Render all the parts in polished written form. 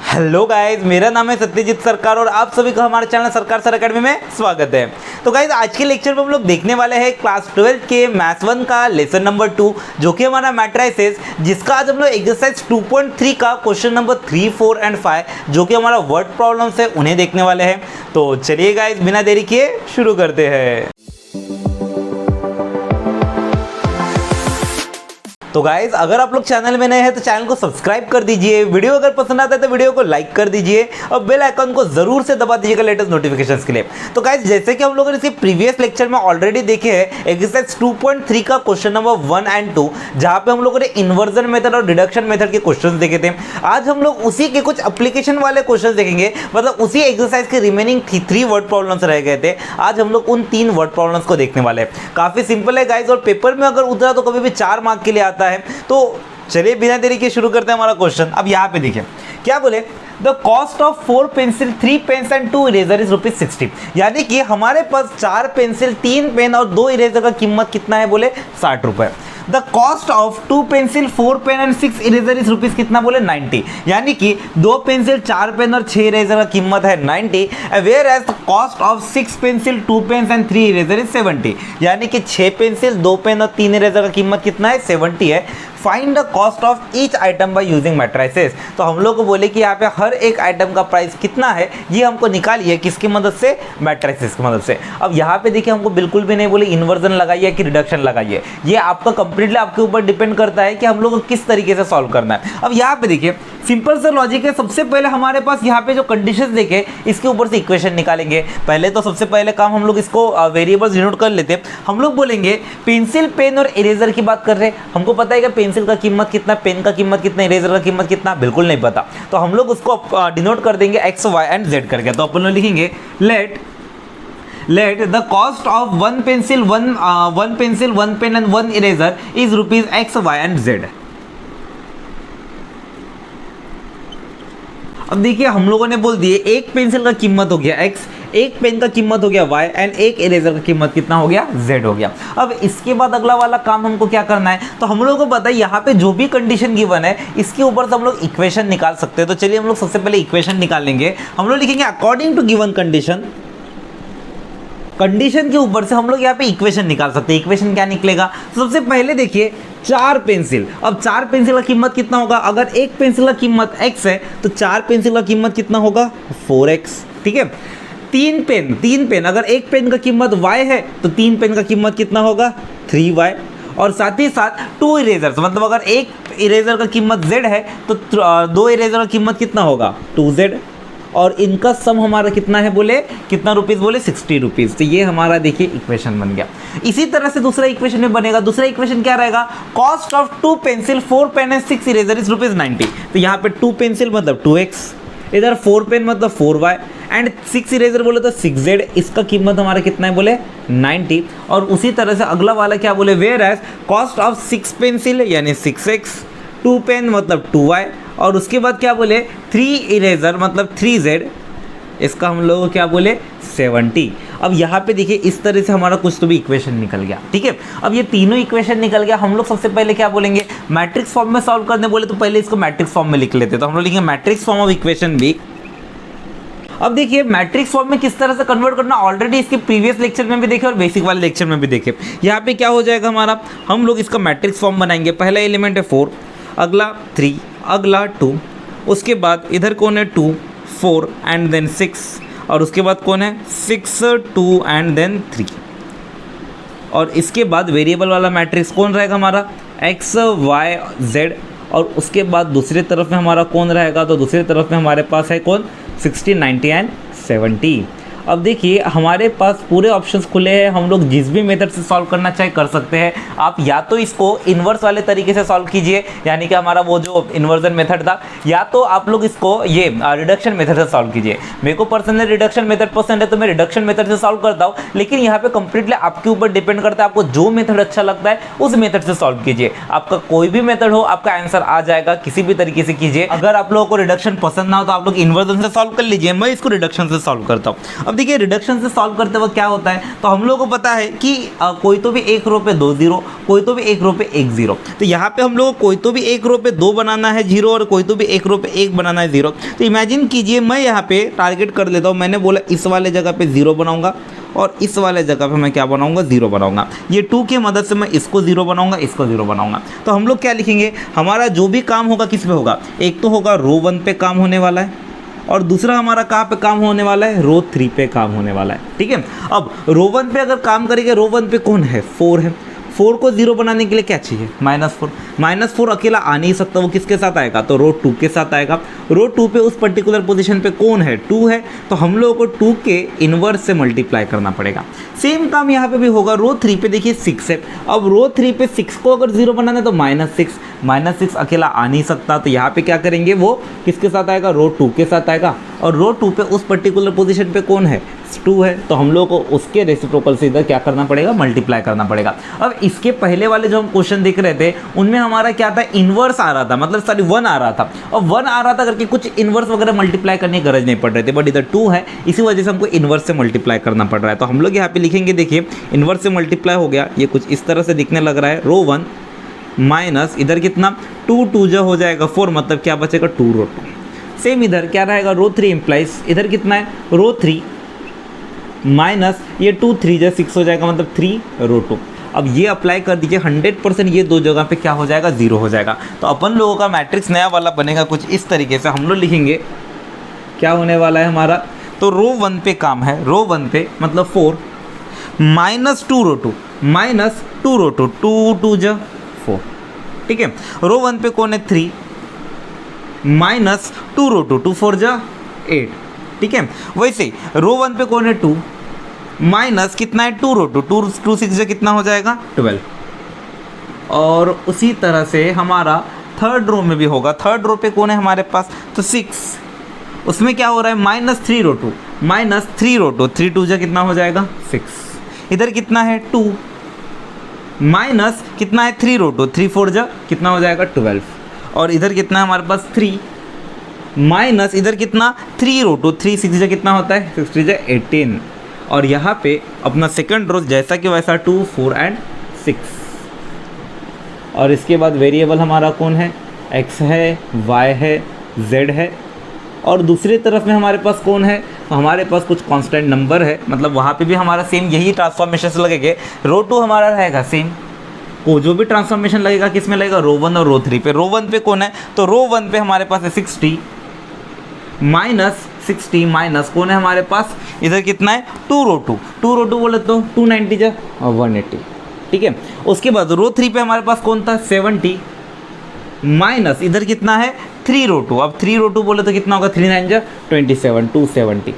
Hello guys, मेरा नाम है सत्यजीत सरकार और आप सभी का हमारे चैनल सरकार सर अकेडमी में स्वागत है। तो गाइज आज के लेक्चर में हम लोग देखने वाले हैं क्लास 12 के मैथ्स 1 का लेसन नंबर 2 जो कि हमारा मैट्रिसेस, जिसका आज हम लोग एक्सरसाइज 2.3 का क्वेश्चन नंबर 3, 4 एंड 5 जो कि हमारा वर्ड प्रॉब्लम्स है उन्हें देखने वाले हैं। तो चलिए गाइज बिना देरी किए शुरू करते हैं। तो गाइज अगर आप लोग चैनल में नए हैं तो चैनल को सब्सक्राइब कर दीजिए, वीडियो अगर पसंद आता है तो वीडियो को लाइक कर दीजिए और बेल आइकन को जरूर से दबा दीजिएगा लेटेस्ट नोटिफिकेशंस के लिए। तो गाइज जैसे कि हम लोगों ने इसी प्रीवियस लेक्चर में ऑलरेडी देखे हैं एक्सरसाइज 2.3 का क्वेश्चन नंबर 1 एंड 2 जहां पे हम लोगों ने इन्वर्जन मेथड और रिडक्शन मेथड के क्वेश्चन देखे थे। आज हम लोग उसी के कुछ एप्लीकेशन वाले क्वेश्चन देखेंगे, मतलब उसी एक्सरसाइज के रिमेनिंग 3 वर्ड प्रॉब्लम्स रह गए थे। आज हम लोग उन 3 वर्ड प्रॉब्लम्स को देखने वाले हैं। काफी सिंपल है गाइज और पेपर में अगर उतरा तो कभी भी 4 मार्क के लिए आता है। तो चलिए बिना देरी के शुरू करते हैं हमारा क्वेश्चन। अब यहाँ पे देखिए क्या बोले, the cost of 4 pencil 3 pens and 2 eraser is ₹60। यानी कि हमारे पास 4 पेंसिल 3 पेन और 2 इरेजर का कीमत कितना है बोले 60 रुपए। The cost of 2 pencil 4 pen and 6 eraser is rupees कितना बोले 90। यानी कि 2 पेंसिल 4 पेन और 6 इरेजर का कीमत है 90। Whereas the cost of 6 pencil 2 pens and 3 eraser is 70। यानी कि 6 पेंसिल 2 पेन और 3 इरेजर का कीमत कितना है 70 है। Find the cost of each item by using matrices. तो हम लोग को बोले कि यहाँ पे हर एक आइटम का प्राइस कितना है ये हमको निकालिए, किसकी मदद से, मैट्रिसेस की मदद से। अब यहाँ पे देखिए हमको बिल्कुल भी नहीं बोले इन्वर्जन लगाइए कि रिडक्शन लगाइए, ये आपका कंप्लीटली आपके ऊपर डिपेंड करता है कि हम लोग को किस तरीके से सॉल्व करना है। अब यहाँ पे देखिए सिंपल सा लॉजिक है। सबसे पहले हमारे पास यहाँ पे जो कंडीशंस देखे इसके ऊपर से इक्वेशन निकालेंगे। पहले तो सबसे पहले काम हम लोग इसको वेरिएबल्स डिनोट कर लेते हैं। हम लोग बोलेंगे पेंसिल पेन और इरेजर की बात कर रहे हैं। हमको पता है कि पेंसिल का कीमत कितना, पेन का कीमत कितना, इरेजर का कीमत कितना, बिल्कुल नहीं पता। तो हम लोग उसको डिनोट कर देंगे एक्स, वाई एंड जेड करके। तो अपन लोग लिखेंगे let the cost of one pencil one pen and 1 eraser is rupees X, Y and Z. अब देखिए हम लोगों ने बोल दिए एक पेंसिल का कीमत हो गया x, एक पेन का कीमत हो गया y एंड एक इरेजर का कीमत कितना हो गया z हो गया। अब इसके बाद अगला वाला काम हमको क्या करना है, तो हम लोगों को पता है यहाँ पे जो भी कंडीशन गिवन है इसके ऊपर से हम लोग इक्वेशन निकाल सकते हैं। तो चलिए हम लोग सबसे पहले इक्वेशन निकालेंगे। हम लोग लिखेंगे अकॉर्डिंग टू गिवन कंडीशन के ऊपर से हम लोग यहाँ पे इक्वेशन निकाल सकते हैं। इक्वेशन क्या निकलेगा, तो सबसे पहले देखिए 4 पेंसिल। अब 4 पेंसिल का कीमत कितना होगा, अगर एक पेंसिल का कीमत x है तो 4 पेंसिल का कीमत कितना होगा 4x। ठीक है। 3 पेन अगर एक पेन का कीमत y है तो 3 पेन का कीमत कितना होगा 3y। और साथ ही साथ 2 इरेजर्स, मतलब अगर एक इरेजर का कीमत z है तो 2 इरेजर का कीमत कितना होगा 2z। और इनका सम हमारा कितना है बोले, कितना रुपीस बोले 60 रुपीज। तो ये हमारा देखिए इक्वेशन बन गया। इसी तरह से दूसरा इक्वेशन में बनेगा। दूसरा इक्वेशन क्या रहेगा, cost of 2 pencil 4 pen and 6 eraser is rupees 90। तो यहाँ पे 2 पेंसिल मतलब 2x, इधर 4 पेन मतलब 4y एंड 6 इरेजर बोले तो 6z। इसका कीमत हमारा कितना है बोले 90। और उसी तरह से अगला वाला क्या बोले, whereas cost of 6 pencil यानी 6x, 2 पेन मतलब 2y और उसके बाद क्या बोले 3 इरेजर मतलब 3z। इसका हम लोग क्या बोले 70। अब यहाँ पे देखिए इस तरह से हमारा कुछ तो भी इक्वेशन निकल गया। ठीक है। अब ये तीनों इक्वेशन निकल गया। हम लोग सबसे पहले क्या बोलेंगे, मैट्रिक्स फॉर्म में सॉल्व करने बोले तो पहले इसको मैट्रिक्स फॉर्म में लिख लेते। तो हम लोग लिखेंगे matrix form of equation B. अब देखिए मैट्रिक्स फॉर्म में किस तरह से कन्वर्ट करना ऑलरेडी इसके प्रीवियस लेक्चर में भी देखे और बेसिक वाले लेक्चर में भी देखे। यहाँ पे क्या हो जाएगा हमारा, हम लोग इसका मैट्रिक्स फॉर्म बनाएंगे। पहला एलिमेंट है 4, अगला 3, अगला 2, उसके बाद इधर कौन है 2, 4 एंड देन 6 और उसके बाद कौन है 6, 2 एंड देन 3। और इसके बाद वेरिएबल वाला मैट्रिक्स कौन रहेगा हमारा x, y, z। और उसके बाद दूसरी तरफ में हमारा कौन रहेगा, तो दूसरी तरफ में हमारे पास है कौन 60, 90 एंड 70। अब देखिए हमारे पास पूरे ऑप्शंस खुले हैं। हम लोग जिस भी मेथड से सॉल्व करना चाहे कर सकते हैं। आप या तो इसको इन्वर्स वाले तरीके से सॉल्व कीजिए, यानी कि हमारा वो जो इन्वर्जन मेथड था, या तो आप लोग इसको ये रिडक्शन मेथड से सॉल्व कीजिए। मेरे को पर्सनली रिडक्शन मेथड पसंद है तो मैं रिडक्शन मेथड से सॉल्व करता हूँ। लेकिन यहाँ पे कंप्लीटली आपके ऊपर डिपेंड करता है, आपको जो मेथड अच्छा लगता है उस मेथड से सॉल्व कीजिए। आपका कोई भी मेथड हो आपका आंसर आ जाएगा, किसी भी तरीके से कीजिए। अगर आप लोगों को रिडक्शन पसंद ना हो तो आप लोग इन्वर्जन से सॉल्व कर लीजिए। मैं इसको रिडक्शन से सॉल्व करता हूँ। अब देखिए रिडक्शन से सॉल्व करते वक्त क्या होता है, तो हम लोगों को पता है कि कोई तो भी एक रो पे 2 जीरो, कोई तो भी एक रो पे 1 जीरो। तो यहाँ पे हम लोगों को कोई तो भी एक रो पे 2 बनाना है जीरो और कोई तो भी एक रो पे 1 बनाना है जीरो। तो इमेजिन कीजिए मैं यहाँ पे टारगेट कर लेता हूँ, मैंने बोला इस वाले जगह पे 0 बनाऊंगा और इस वाले जगह पे मैं क्या बनाऊंगा 0 बनाऊंगा। ये 2 की मदद से मैं इसको 0 बनाऊंगा, इसको 0 बनाऊंगा। तो हम लोग क्या लिखेंगे, हमारा जो भी काम होगा किस पे होगा, एक तो होगा रो 1 पे काम होने वाला है और दूसरा हमारा कहाँ पे काम होने वाला है, रो 3 पे काम होने वाला है। ठीक है, अब रो 1 पे अगर काम करेंगे, रो 1 पे कौन है, 4 है। 4 को 0 बनाने के लिए क्या चाहिए, -4। -4 अकेला आ नहीं सकता, वो किसके साथ आएगा, तो रो 2 के साथ आएगा। रो 2 पे उस पर्टिकुलर पोजीशन पे कौन है, 2 है, तो हम लोगों को 2 के इन्वर्स से मल्टीप्लाई करना पड़ेगा। सेम काम यहाँ पे भी होगा, रो 3 पे देखिए 6 है। अब रो 3 पे 6 को अगर 0 बनाना है तो -6 अकेला आ नहीं सकता, तो यहाँ पे क्या करेंगे, वो किसके साथ आएगा, रो 2 के साथ आएगा। और रो 2 पे उस पर्टिकुलर पोजीशन पे कौन है, 2 है, तो हम लोग को उसके रेसिप्रोकल से इधर क्या करना पड़ेगा, मल्टीप्लाई करना पड़ेगा। अब इसके पहले वाले जो हम क्वेश्चन देख रहे थे उनमें हमारा क्या था, इनवर्स आ रहा था, मतलब सॉरी 1 आ रहा था, और 1 आ रहा था करके कुछ इनवर्स वगैरह मल्टीप्लाई करने की गरज नहीं पड़ रही थी, बट इधर 2 है, इसी वजह से हमको इनवर्स से मल्टीप्लाई करना पड़ रहा है। तो हम लोग यहाँ पे लिखेंगे, देखिए इनवर्स से मल्टीप्लाई हो गया, ये कुछ इस तरह से दिखने लग रहा है, रो 1 माइनस इधर कितना 2 जो हो जाएगा 4, मतलब क्या बचेगा 2 रो 2। सेम इधर क्या रहेगा, रो 3 इम्प्लाइज इधर कितना है, रो 3 माइनस ये 2 3 जो 6 हो जाएगा, मतलब 3 रो 2। अब ये अप्लाई कर दीजिए, 100% ये दो जगह पे क्या हो जाएगा, 0 हो जाएगा। तो अपन लोगों का मैट्रिक्स नया वाला बनेगा कुछ इस तरीके से। हम लोग लिखेंगे क्या होने वाला है हमारा, तो रो 1 पे काम है, रो 1 पे मतलब 4 -2 रो 2 -2 रो 2, 2 जो 4। ठीक है, रो 1 पे कौन है 3 -2 रो 2, 2 4 जा 8। ठीक है, वैसे रो 1 पे कौन है 2 माइनस कितना है 2 रो 2, 2 6 जा कितना हो जाएगा 12। और उसी तरह से हमारा थर्ड रो में भी होगा, थर्ड रो पे कौन है हमारे पास, तो 6, उसमें क्या हो रहा है -3 रो 2 -3 रो 2, 3 2 जा कितना हो जाएगा 6। इधर कितना है 2 माइनस कितना है 3 रो 2, 3 4 जा कितना हो जाएगा 12। और इधर कितना है हमारे पास 3 माइनस इधर कितना 3 रो 2, 3 6 जा कितना होता है 6 3 जा 18। और यहाँ पे अपना सेकंड रो जैसा कि वैसा 2 4 एंड 6। और इसके बाद वेरिएबल हमारा कौन है, x है, y है, z है। और दूसरी तरफ में हमारे पास कौन है, हमारे पास कुछ कांस्टेंट नंबर है, मतलब वहाँ पे भी हमारा सेम यही ट्रांसफॉर्मेशन से लगेंगे। रो 2 हमारा रहेगा सेम, को जो भी ट्रांसफॉर्मेशन लगेगा किस में लगेगा, रो 1 और रो 3 पे। रो 1 पे कौन है, तो रो 1 पे हमारे पास है 60 -60 माइनस कौन है हमारे पास, इधर कितना है 2 रो 2, 2 रो 2 बोले तो 290 जा 180। ठीक है, उसके बाद रो 3 पे हमारे पास कौन था 70 माइनस इधर कितना है 3 रो 2। अब 3 रो 2 बोले तो कितना होगा 3 9 जा 27, 270।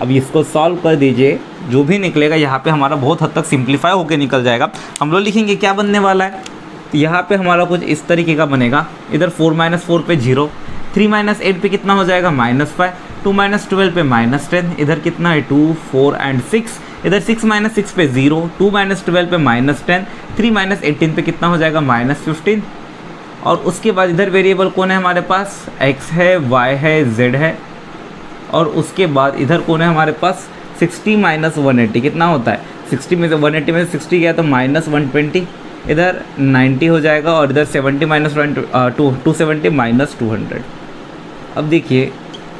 अब इसको सॉल्व कर दीजिए, जो भी निकलेगा यहाँ पे हमारा बहुत हद तक सिंप्लीफाई होकर निकल जाएगा। हम लोग लिखेंगे क्या बनने वाला है, तो यहाँ पे हमारा कुछ इस तरीके का बनेगा, इधर 4 - 4 पे 0, 3 - 8 पे कितना हो जाएगा -5, 2 - 12 पे -10, इधर कितना है 2 4 एंड 6, इधर 6 - 6 पे 0, 2 - 12 पे -10, 3 - 18 पे कितना हो जाएगा -15। और उसके बाद इधर वेरिएबल कौन है हमारे पास, x है, y है, z है। और उसके बाद इधर कौन है हमारे पास 60 - 180 कितना होता है, 60 में से 180 में से 60 गया तो -120, इधर 90 हो जाएगा। और इधर 70 - 270 -200। अब देखिए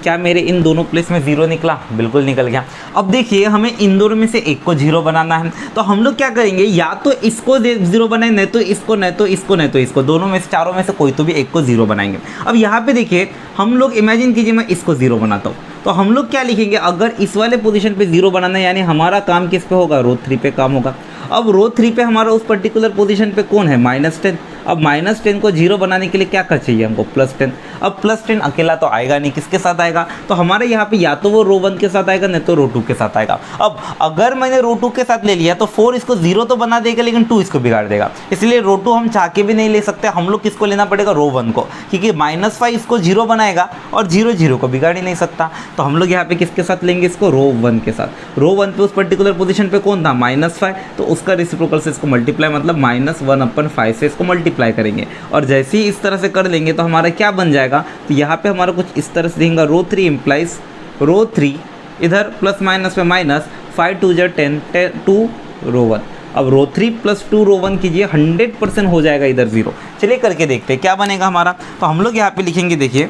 क्या मेरे इन दोनों प्लेस में 0 निकला, बिल्कुल निकल गया। अब देखिए हमें इन दोनों में से एक को 0 बनाना है, तो हम लोग क्या करेंगे, या तो इसको 0 बनाए, नहीं तो इसको, नहीं तो इसको, नहीं तो इसको, दोनों में से चारों में से कोई तो भी एक को 0 बनाएंगे। अब यहाँ पे देखिए हम लोग इमेजिन कीजिए मैं इसको 0 बनाता हूँ, तो हम लोग क्या लिखेंगे, अगर इस वाले पोजीशन पे 0 बनाना है यानी हमारा काम किस पे होगा, रो 3 पे काम होगा। अब रो 3 पे हमारा उस पर्टिकुलर पोजीशन पे कौन है, -10। अब -10 को 0 बनाने के लिए क्या कर चाहिए हमको, +10। अब +10 अकेला तो आएगा नहीं, किसके साथ आएगा, तो हमारे यहाँ पे या तो वो रो 1 के साथ आएगा, नहीं तो रो 2 के साथ आएगा। अब अगर मैंने रो 2 के साथ ले लिया तो 4 इसको 0 तो बना देगा, लेकिन 2 इसको बिगाड़ देगा, इसलिए रो 2 हम चाह के भी नहीं ले सकते। हम लोग किसको लेना पड़ेगा, रो 1 को, क्योंकि -5 इसको 0 बनाएगा और 0 0 को बिगाड़ ही नहीं सकता। तो हम लोग यहाँ पे किसके साथ लेंगे, इसको रो 1 के साथ। रो 1 पे उस पर्टिकुलर पोजीशन पे कौन था, -5, तो उसका रेसिप्रोकल से इसको मल्टीप्लाई, मतलब -1/5 से इसको मल्टीप्लाई करेंगे। और जैसे ही इस तरह से कर लेंगे तो हमारा क्या बन जाएगा, तो यहाँ पे हमारा कुछ इस तरह से देंगे, रो 3 इम्प्लाइज रो 3 इधर प्लस माइनस पे माइनस, 5 2 जा 10, 2 रो 1। अब रो 3 प्लस 2 रो 1 कीजिए, 100% हो जाएगा इधर 0। चलिए करके देखते हैं क्या बनेगा हमारा। तो हम लोग यहाँ पे लिखेंगे, देखिए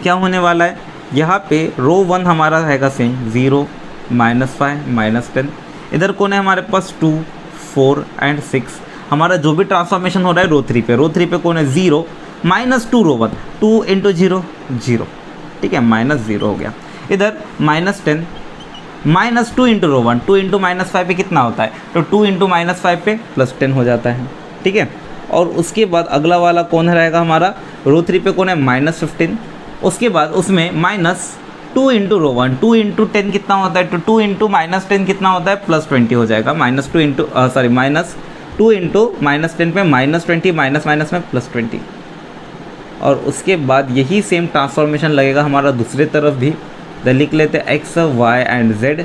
क्या होने वाला है। यहाँ पे रो 1 हमारा रहेगा सेम 0 -5 -10। इधर कौन है हमारे पास 2 4 एंड 6। हमारा जो भी ट्रांसफॉर्मेशन हो रहा है रो 3 पे, रो 3 पे कौन है 0 -2 रो 1, 2 × 0 0, ठीक है, -0 हो गया। इधर -10 -2 × रो 1, 2 × -5 पे कितना होता है, तो 2 × -5 पे +10 हो जाता है, ठीक है। और उसके बाद अगला वाला कौन रहेगा हमारा, रो 3 पे कौन है -15। उसके बाद उसमें -2 × रो 1, 2 × 10 कितना होता है, तो 2 × -10 कितना होता है, +20 हो जाएगा। -2 × -10 पे -20, माइनस माइनस में +20। और उसके बाद यही सेम ट्रांसफॉर्मेशन लगेगा हमारा दूसरी तरफ भी। तो लिख लेते हैं x, y एंड z।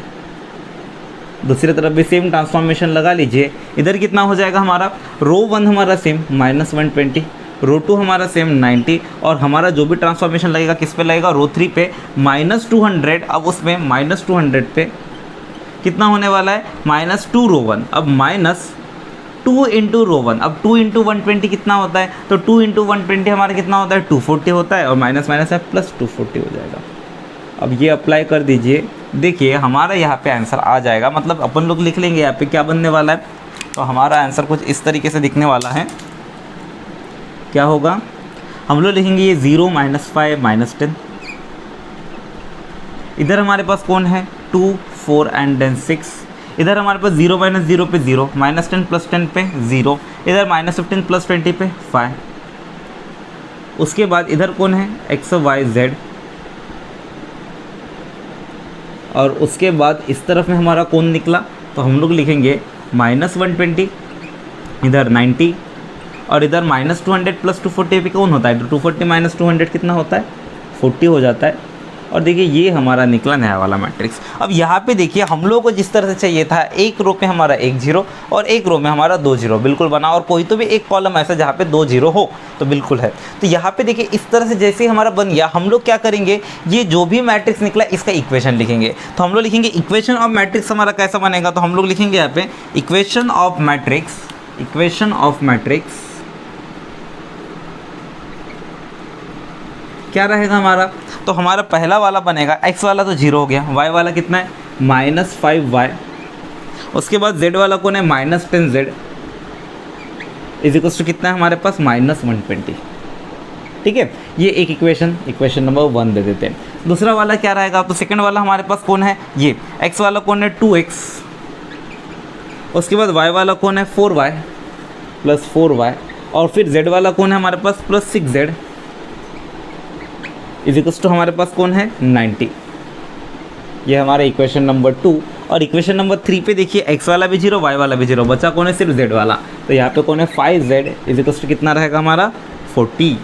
दूसरी तरफ भी सेम ट्रांसफॉर्मेशन लगा लीजिए। इधर कितना हो जाएगा हमारा, रो 1 हमारा सेम -120, रो 2 हमारा सेम 90, और हमारा जो भी ट्रांसफॉर्मेशन लगेगा किस पे लगेगा, रो 3 पे -200। अब उसमें -200 पे कितना होने वाला है, -2 रो 1, अब -2 × रो 1, अब 2 × 120 कितना होता है, तो 2 × 120 हमारा कितना होता है, 240 होता है, और माइनस माइनस है +240 हो जाएगा। अब ये अप्लाई कर दीजिए, देखिए हमारा यहाँ पे आंसर आ जाएगा। मतलब अपन लोग लिख लेंगे यहाँ पे क्या बनने वाला है, तो हमारा आंसर कुछ इस तरीके से दिखने वाला है। क्या होगा, हम लोग लिखेंगे ये 0 -5 -10। इधर हमारे पास कौन है 2 4 एंड देन 6। इधर हमारे पास 0 -0 पे 0, -10 + 10 पे 0, इधर -15 + 20 पे 5। उसके बाद इधर कौन है x, y, z। और उसके बाद इस तरफ में हमारा कौन निकला, तो हम लोग लिखेंगे -120, इधर 90, और इधर -200 + 240 पे कौन होता है, तो 240 - 200 कितना होता है, 40 हो जाता है। और देखिए ये हमारा निकला नया वाला मैट्रिक्स। अब यहाँ पे देखिए हम लोग को जिस तरह से चाहिए था, एक रो पे हमारा 1 0 और एक रो में हमारा 2 0 बिल्कुल बना, और कोई तो भी एक कॉलम ऐसा जहाँ पे 2 0 हो तो बिल्कुल है। तो यहाँ पे देखिए इस तरह से जैसे हमारा बन गया, हम लोग क्या करेंगे, ये जो भी मैट्रिक्स निकला इसका इक्वेशन लिखेंगे। तो हम लोग लिखेंगे इक्वेशन ऑफ मैट्रिक्स हमारा कैसा बनेगा, तो हम लोग लिखेंगे यहाँ पे इक्वेशन ऑफ मैट्रिक्स क्या रहेगा हमारा। तो हमारा पहला वाला बनेगा, x वाला तो 0 हो गया, y वाला कितना है -5y। उसके बाद z वाला कौन है -10z इज कितना है हमारे पास -120, ठीक है। ये एक इक्वेशन नंबर 1 दे देते हैं। दूसरा वाला क्या रहेगा, तो सेकंड वाला हमारे पास कौन है, ये x वाला कौन है 2x। उसके बाद y वाला कौन है 4y + 4y, और फिर z वाला कौन है हमारे पास +6z इज हमारे पास कौन है 90। ये हमारा इक्वेशन नंबर 2। और इक्वेशन नंबर 3 पे देखिए x वाला भी 0, y वाला भी 0, बचा कौन है सिर्फ z वाला। तो यहाँ पे कौन है 5z इज कितना रहेगा हमारा 40।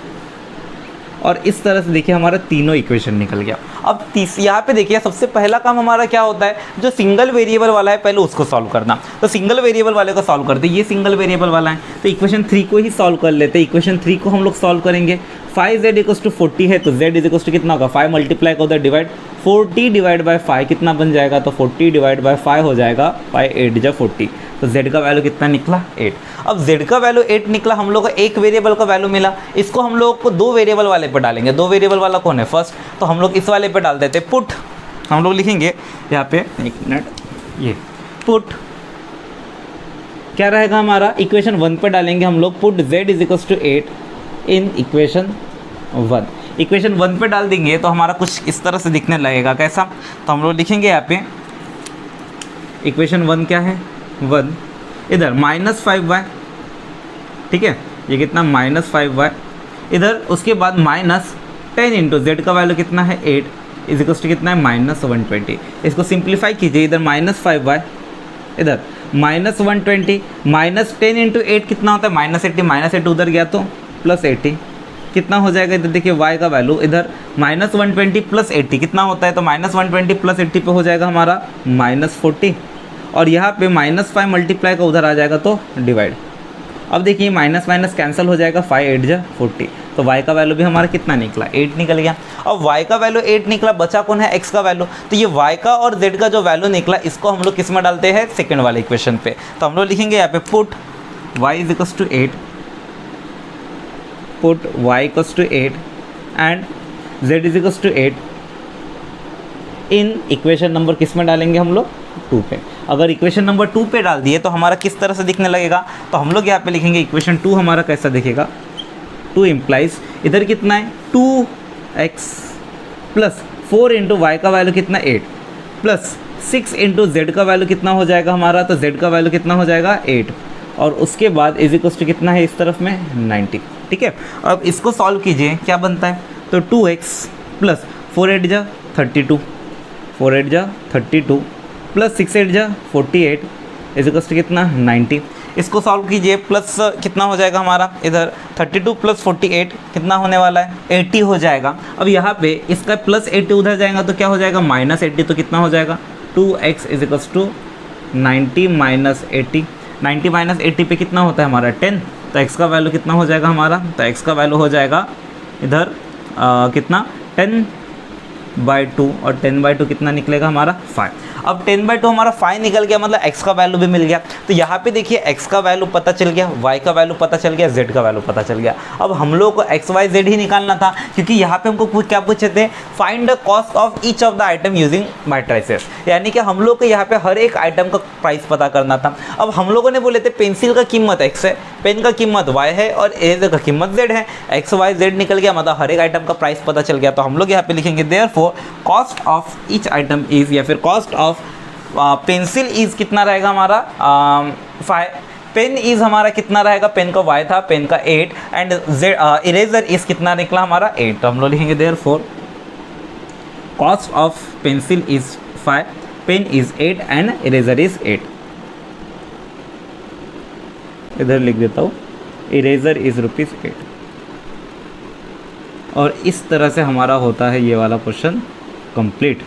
और इस तरह से देखिए हमारा तीनों इक्वेशन निकल गया। अब यहाँ पे देखिए सबसे पहला काम हमारा क्या होता है, जो सिंगल वेरिएबल वाला है पहले उसको सॉल्व करना। तो सिंगल वेरिएबल वाले को सॉल्व करते, ये सिंगल वेरिएबल वाला है तो इक्वेशन 3 को ही सॉल्व कर लेते हैं। इक्वेशन 3 को हम लोग सॉल्व करेंगे। 5z = 40 है तो z कितना होगा 5 मल्टीप्लाई का उधर डिवाइड, 40 / 5 कितना बन जाएगा, तो 40 / 5 हो जाएगा, 5 8 जा 40। तो z का वैल्यू कितना निकला 8। अब z का वैल्यू 8 निकला, हम लोग को एक वेरिएबल का वैल्यू मिला, इसको हम लोग को 2 वेरिएबल वाले पे डालेंगे। 2 वेरिएबल वाला कौन है फर्स्ट, तो हम लोग इस वाले पे डाल देते पुट। हम लोग लिखेंगे यहाँ पे एक मिनट, ये पुट क्या रहेगा हमारा, इक्वेशन 1 पे डालेंगे हम लोग put z = 8 in equation 1। Equation 1 पे डाल देंगे तो हमारा कुछ इस तरह से दिखने लगेगा। कैसा, तो हम लोग लिखेंगे यहाँ पे इक्वेशन 1 क्या है 1, इधर -5y, ठीक है, ये कितना -5y, इधर उसके बाद -10 × z का वैल्यू कितना है 8 इज कितना है -120। इसको सिंप्लीफाई कीजिए, इधर -5y, इधर -120, -10 × 8 कितना होता है -80, -80 उधर गया तो +80 कितना हो जाएगा। इधर देखिए y का वैल्यू इधर -120 + 80 कितना होता है, तो -120 + 80 पे हो जाएगा हमारा -40, और यहाँ पे -5 मल्टीप्लाई का उधर आ जाएगा तो डिवाइड। अब देखिए माइनस माइनस कैंसिल हो जाएगा, 5 8 जा 40। तो y का वैल्यू भी हमारा कितना निकला, 8 निकल गया। अब y का वैल्यू 8 निकला, बचा कौन है, x का वैल्यू। तो ये y का और z का जो वैल्यू निकला इसको हम लोग किस में डालते हैं, सेकंड वाले इक्वेशन पे। तो हम लोग लिखेंगे यहाँ पे put y equals to 8, put y equals to 8 and z equals to 8 in equation number किस में डालेंगे हम लोग, 2 पे। अगर इक्वेशन नंबर 2 पे डाल दिए तो हमारा किस तरह से दिखने लगेगा, तो हम लोग यहाँ पे लिखेंगे इक्वेशन 2 हमारा कैसा दिखेगा, 2 इम्प्लाइज इधर कितना है 2x प्लस 4 इंटू वाई का वैल्यू कितना 8 प्लस 6 इंटू जेड का वैल्यू कितना हो जाएगा हमारा, तो z का वैल्यू कितना हो जाएगा 8 और उसके बाद इज इक्वल्स टू कितना है इस तरफ में 90। ठीक है, अब इसको सॉल्व कीजिए, क्या बनता है, तो 2x प्लस 4 8 जा 32, 4 8 जा 32 प्लस 6 8 जा 48 इज इक्वल्स टू कितना 90। इसको सॉल्व कीजिए, प्लस कितना हो जाएगा हमारा इधर 32 प्लस 48 कितना होने वाला है 80 हो जाएगा। अब यहाँ पे इसका प्लस 80 उधर जाएगा तो क्या हो जाएगा माइनस 80, तो कितना हो जाएगा 2x is equals to 90 minus 80, 90 minus 80 पे कितना होता है हमारा 10, तो x का वैल्यू कितना हो जाएगा हमारा, तो x का वैल्यू हो जाएगा इधर कितना 10/2 और 10/2 कितना निकलेगा हमारा 5। अब 10/2 हमारा 5 निकल गया, मतलब x का वैल्यू भी मिल गया। तो यहाँ पे देखिए x का वैल्यू पता चल गया, y का वैल्यू पता चल गया, z का वैल्यू पता चल गया। अब हम लोग को x y z ही निकालना था, क्योंकि यहाँ पे हमको क्या पूछे थे, find the cost of each of the item using matrices, यानी कि हम लोग को यहाँ पे हर एक आइटम का प्राइस पता करना था। अब हम लोगों ने बोले थे पेंसिल का कीमत x है, पेन का कीमत y है और इरेजर का कीमत z है, x y z निकल गया, मतलब हर एक आइटम का प्राइस पता चल गया। तो हम लोग यहाँ पे लिखेंगे therefore cost of each item is, या फिर कॉस्ट ऑफ पेंसिल इज कितना रहेगा हमारा 5, पेन इज हमारा कितना रहेगा, पेन का y था, पेन का 8 एंड इरेजर इज कितना निकला हमारा 8। तो हम लोग लिखेंगे therefore cost of pencil is 5, pen is 8 and eraser is 8। इधर लिख देता हूँ इरेजर इज ₹8 और इस तरह से हमारा होता है ये वाला क्वेश्चन कंप्लीट।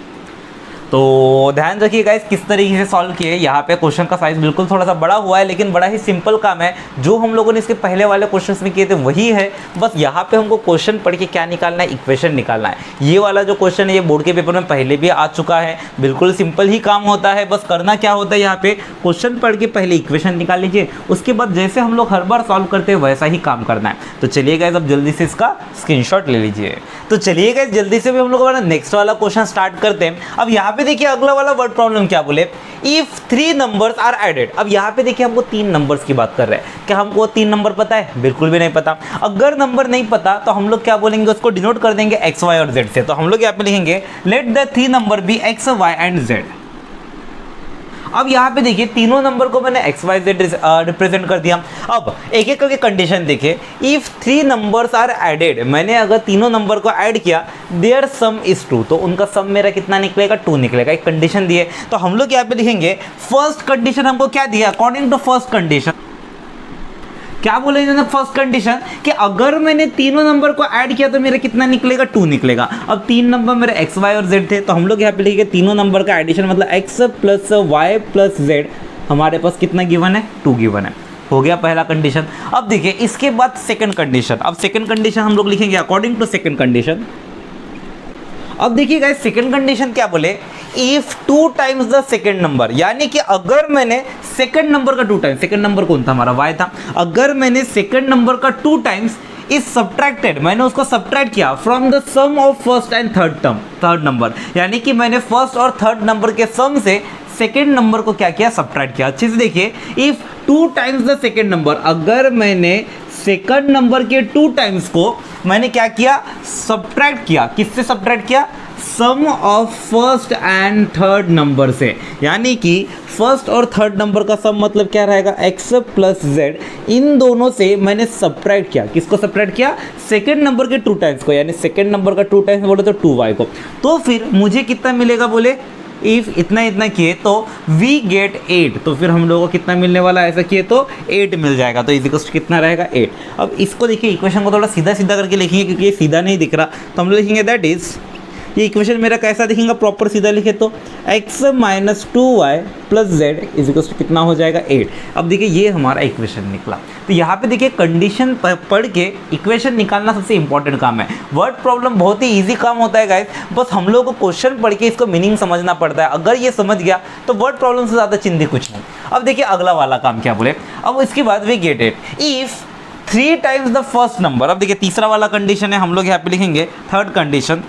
तो ध्यान रखिए गाइस किस तरीके से सॉल्व किए। यहाँ पे क्वेश्चन का साइज बिल्कुल थोड़ा सा बड़ा हुआ है, लेकिन बड़ा ही सिंपल काम है। जो हम लोगों ने इसके पहले वाले क्वेश्चंस में किए थे वही है, बस यहाँ पे हमको क्वेश्चन पढ़ के क्या निकालना है, इक्वेशन निकालना है। ये वाला जो क्वेश्चन है ये बोर्ड के पेपर में पहले भी आ चुका है, बिल्कुल सिंपल ही काम होता है। बस करना क्या होता है, यहाँ पे क्वेश्चन पढ़ के पहले इक्वेशन निकाल लीजिए, उसके बाद जैसे हम लोग हर बार सॉल्व करते हैं वैसा ही काम करना है। तो चलिए गाइस अब जल्दी से इसका स्क्रीनशॉट ले लीजिए। तो चलिए गाइस जल्दी से भी हम लोग नेक्स्ट वाला क्वेश्चन स्टार्ट करते हैं। अब यहाँ पे देखिए अगला वाला वर्ड प्रॉब्लम क्या बोले, इफ 3 नंबर्स आर एडेड। अब यहाँ पे देखिए हमको 3 नंबर्स की बात कर रहे हैं। क्या हमको 3 नंबर पता है? बिल्कुल भी नहीं पता। अगर नंबर नहीं पता तो हम लोग क्या बोलेंगे, उसको डिनोट कर देंगे एक्स वाई और जेड से। तो हम लोग यहाँ पे लिखेंगे let the 3 number B X Y and Z. अब यहाँ पे देखिए तीनों नंबर को मैंने एक्स वाई जेड रिप्रेजेंट कर दिया। अब एक एक करके कंडीशन देखिए, इफ 3 नंबर्स आर एडेड, मैंने अगर तीनों नंबर को ऐड किया, देयर सम इज 2, तो उनका सम मेरा कितना निकलेगा 2 निकलेगा। एक कंडीशन दिए तो हम लोग यहाँ पे लिखेंगे फर्स्ट कंडीशन हमको क्या दिया, अकॉर्डिंग टू फर्स्ट कंडीशन क्या बोले इन्होंने फर्स्ट कंडीशन कि अगर मैंने तीनों नंबर को ऐड किया तो मेरा कितना निकलेगा 2 निकलेगा। अब 3 नंबर मेरे एक्स वाई और जेड थे, तो हम लोग यहाँ पे लिखेंगे तीनों नंबर का एडिशन मतलब X plus Y plus Z, हमारे पास कितना गिवन है 2 गिवन है। हो गया पहला कंडीशन। अब देखिए इसके बाद सेकंड कंडीशन। अब सेकंड कंडीशन हम लोग लिखेंगे अकॉर्डिंग टू सेकंड कंडीशन। अब देखिए गाइस सेकंड कंडीशन क्या बोले, if 2 times the second number, यानी कि अगर मैंने सेकंड नंबर का 2 टाइम्स, सेकंड नंबर कौन था हमारा y था, अगर मैंने सेकंड नंबर का 2 टाइम्स इज सब्ट्रैक्टेड, मैंने उसको सब्ट्रैक्ट किया from the sum of first and third number, यानी कि मैंने फर्स्ट और थर्ड नंबर के सम से सेकेंड नंबर को क्या किया, सब्ट्रैक्ट किया। अच्छे से देखिए, if 2 times the second number, अगर मैंने सेकंड नंबर के 2 टाइम्स को मैंने क्या किया, सब्ट्रैक्ट किया। किससे सब्ट्रैक्ट किया, sum of first and third number से, यानी कि फर्स्ट और थर्ड नंबर का सम मतलब क्या रहेगा x प्लस जेड, इन दोनों से मैंने सब्ट्रैक्ट किया। किसको सब्ट्रैक्ट किया, सेकंड नंबर के 2 टाइम्स को, यानी सेकंड नंबर का 2 टाइम्स बोले तो 2y को। तो फिर मुझे कितना मिलेगा, बोले इफ इतना इतना किए तो वी गेट 8, तो फिर हम लोगों को कितना मिलने वाला है, ऐसा किए तो 8 मिल जाएगा। तो इज इक्वल्स कितना रहेगा 8। अब इसको देखिए इक्वेशन को थोड़ा सीधा सीधा करके लिखेंगे, क्योंकि ये सीधा नहीं दिख रहा, तो हम लोग लिखेंगे दैट इज ये इक्वेशन मेरा कैसा दिखेगा, प्रॉपर सीधा लिखे तो x minus 2y plus Z is equal to कितना हो जाएगा 8। अब देखिए ये हमारा इक्वेशन निकला। तो यहाँ पे देखिए कंडीशन पढ़ के इक्वेशन निकालना सबसे इंपॉर्टेंट काम है। वर्ड प्रॉब्लम बहुत ही इजी काम होता है गाइस, बस हम लोग को क्वेश्चन पढ़ के इसको मीनिंग समझना पड़ता है। अगर ये समझ गया तो वर्ड प्रॉब्लम से ज़्यादा चिंतित कुछ नहीं। अब देखिए अगला वाला काम क्या बोले, अब इसके बाद we get it if 3 times the first number. अब देखिए तीसरा वाला कंडीशन है, हम लोग यहाँ पे लिखेंगे third condition.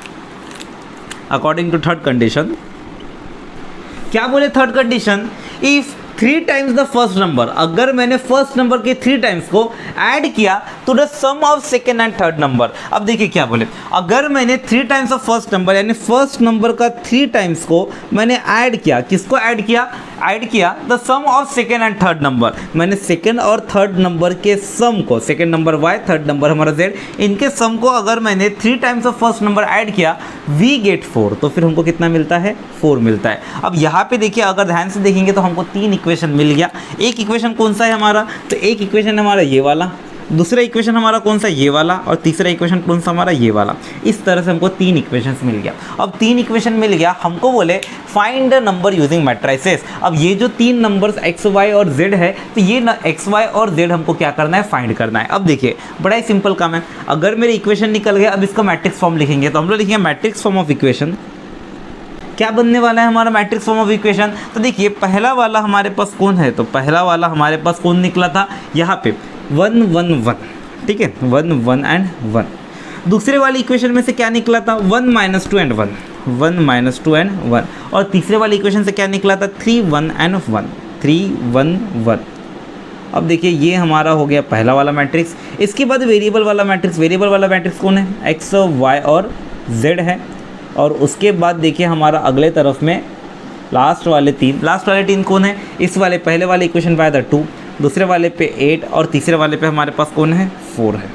According to third condition क्या बोले, third condition if 3 times the first number, अगर मैंने फर्स्ट नंबर के 3 टाइम्स को ऐड किया तो the sum of second and third number. अब देखिए क्या बोले, अगर मैंने 3 टाइम्स ऑफ फर्स्ट नंबर यानी फर्स्ट नंबर का 3 टाइम्स को मैंने ऐड किया, किसको ऐड किया, ऐड किया the sum of second and third number. मैंने सेकेंड और थर्ड नंबर के सम को, second number y, third number हमारा z, इनके सम को अगर मैंने 3 times of first number add किया वी गेट 4, तो फिर हमको कितना मिलता है, 4 मिलता है। अब यहाँ पे देखिए अगर ध्यान से देखेंगे तो हमको 3 इक्वेशन मिल गया। एक इक्वेशन कौन सा है हमारा, तो एक इक्वेशन हमारा ये वाला, दूसरा इक्वेशन हमारा कौन सा, ये वाला, और तीसरा इक्वेशन कौन सा हमारा, ये वाला। इस तरह से हमको 3 इक्वेशंस मिल गया। अब 3 इक्वेशन मिल गया, हमको बोले find the number using matrices. अब ये जो 3 नंबर्स x, y और z है, तो ये x, y और z हमको क्या करना है, फाइंड करना है। अब देखिए बड़ा ही सिंपल काम है, अगर मेरे इक्वेशन निकल गया, अब इसका मैट्रिक्स फॉर्म लिखेंगे, तो हम लोग लिखेंगे मैट्रिक्स फॉर्म ऑफ इक्वेशन। क्या बनने वाला है हमारा मैट्रिक्स फॉर्म ऑफ इक्वेशन, तो देखिए पहला वाला हमारे पास कौन है, तो पहला वाला हमारे पास कौन निकला था, यहाँ पे 1 1 1, ठीक है, 1 1 एंड 1। दूसरे वाली इक्वेशन में से क्या निकला था, 1 माइनस 2 एंड 1, 1 माइनस 2 एंड 1। और तीसरे वाली इक्वेशन से क्या निकला था, 3 1 एंड 1, 3 1 1। अब देखिए ये हमारा हो गया पहला वाला मैट्रिक्स। इसके बाद वेरिएबल वाला मैट्रिक्स, वेरिएबल वाला मैट्रिक्स कौन है, x, y और z है। और उसके बाद देखिए हमारा अगले तरफ में लास्ट वाले 3 कौन है, इस वाले पहले वाले इक्वेशन पे आया था 2, दूसरे वाले पे 8 और तीसरे वाले पे हमारे पास कौन है, 4 है,